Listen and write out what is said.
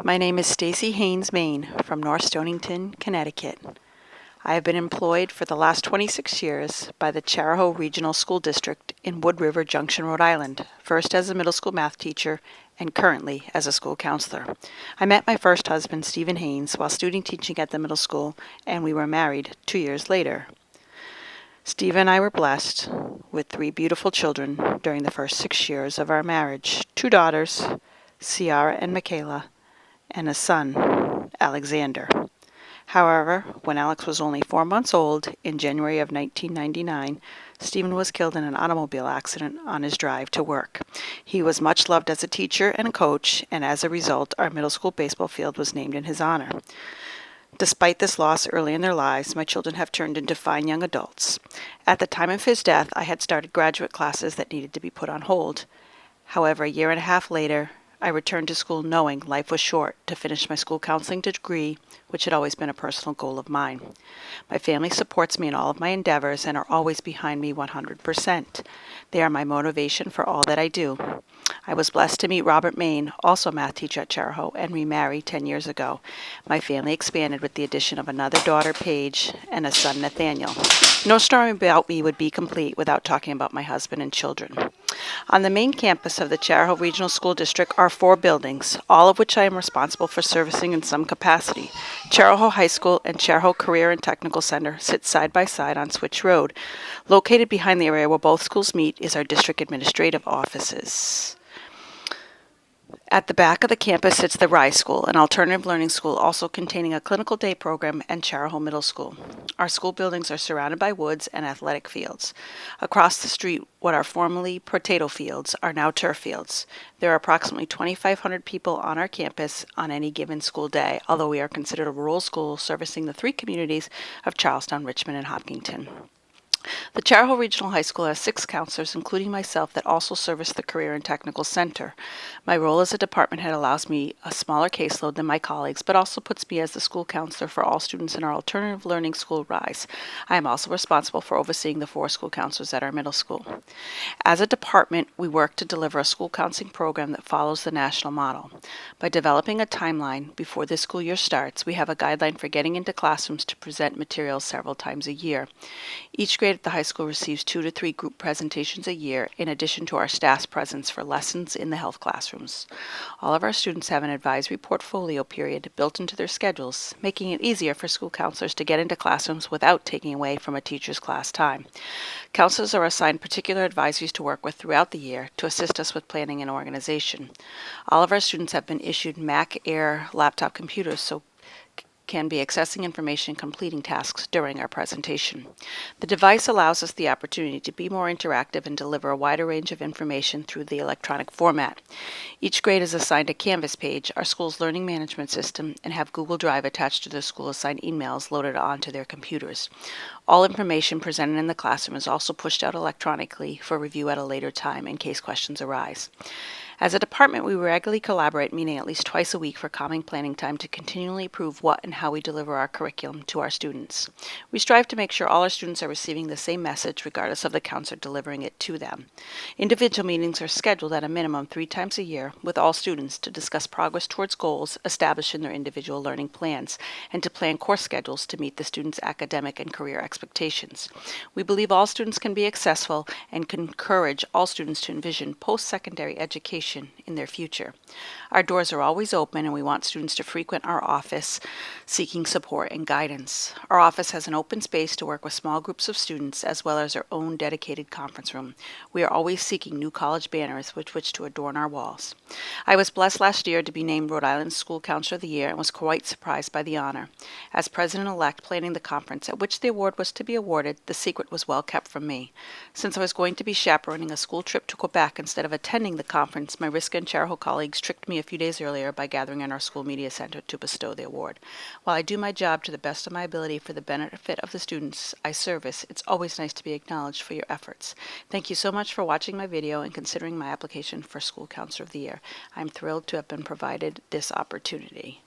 My name is Stacy Haines, Mayne, from North Stonington, Connecticut. I have been employed for the last 26 years by the Charahoe Regional School District in Wood River Junction, Rhode Island, first as a middle school math teacher and currently as a school counselor. I met my first husband, Stephen Haines, while student teaching at the middle school, and we were married 2 years later. Steve and I were blessed with 3 beautiful children during the first 6 years of our marriage, 2 daughters, Ciara and Michaela, and a son, Alexander. However, when Alex was only 4 months old, in January of 1999, Stephen was killed in an automobile accident on his drive to work. He was much loved as a teacher and a coach, and as a result, our middle school baseball field was named in his honor. Despite this loss early in their lives, my children have turned into fine young adults. At the time of his death, I had started graduate classes that needed to be put on hold. However, a year and a half later, I returned to school knowing life was short to finish my school counseling degree, which had always been a personal goal of mine. My family supports me in all of my endeavors and are always behind me 100%. They are my motivation for all that I do. I was blessed to meet Robert Mayne, also a math teacher at Charahoe, and remarry 10 years ago. My family expanded with the addition of another daughter, Paige, and a son, Nathaniel. No story about me would be complete without talking about my husband and children. On the main campus of the Charahoe Regional School District are 4 buildings, all of which I am responsible for servicing in some capacity. Charahoe High School and Charahoe Career and Technical Center sit side by side on Switch Road. Located behind the area where both schools meet is our district administrative offices. At the back of the campus sits the Rye School, an alternative learning school also containing a clinical day program, and Charahoe Middle School. Our school buildings are surrounded by woods and athletic fields. Across the street, what are formerly potato fields are now turf fields. There are approximately 2,500 people on our campus on any given school day, although we are considered a rural school servicing the 3 communities of Charlestown, Richmond, and Hopkinton. The Charahoe Regional High School has 6 counselors, including myself, that also service the Career and Technical Center. My role as a department head allows me a smaller caseload than my colleagues, but also puts me as the school counselor for all students in our alternative learning school, RISE. I am also responsible for overseeing the 4 school counselors at our middle school. As a department, we work to deliver a school counseling program that follows the national model. By developing a timeline before the school year starts, we have a guideline for getting into classrooms to present materials several times a year. Each grade at the high school receives 2 to 3 group presentations a year, in addition to our staff's presence for lessons in the health classrooms. All of our students have an advisory portfolio period built into their schedules, making it easier for school counselors to get into classrooms without taking away from a teacher's class time. Counselors are assigned particular advisories to work with throughout the year to assist us with planning and organization. All of our students have been issued Mac Air laptop computers, so can be accessing information and completing tasks during our presentation. The device allows us the opportunity to be more interactive and deliver a wider range of information through the electronic format. Each grade is assigned a Canvas page, our school's learning management system, and have Google Drive attached to their school-assigned emails loaded onto their computers. All information presented in the classroom is also pushed out electronically for review at a later time in case questions arise. As a department, we regularly collaborate, meeting at least twice a week for common planning time to continually improve what and how we deliver our curriculum to our students. We strive to make sure all our students are receiving the same message, regardless of the counselor delivering it to them. Individual meetings are scheduled at a minimum 3 times a year with all students to discuss progress towards goals established in their individual learning plans and to plan course schedules to meet the students' academic and career expectations. We believe all students can be successful and can encourage all students to envision post-secondary education in their future. Our doors are always open, and we want students to frequent our office seeking support and guidance. Our office has an open space to work with small groups of students, as well as our own dedicated conference room. We are always seeking new college banners with which to adorn our walls. I was blessed last year to be named Rhode Island's School Counselor of the Year and was quite surprised by the honor. As president-elect planning the conference at which the award was to be awarded, the secret was well kept from me. Since I was going to be chaperoning a school trip to Quebec instead of attending the conference, my Risca and Charahoe colleagues tricked me a few days earlier by gathering in our school media center to bestow the award. While I do my job to the best of my ability for the benefit of the students I service, it's always nice to be acknowledged for your efforts. Thank you so much for watching my video and considering my application for School Counselor of the Year. I'm thrilled to have been provided this opportunity.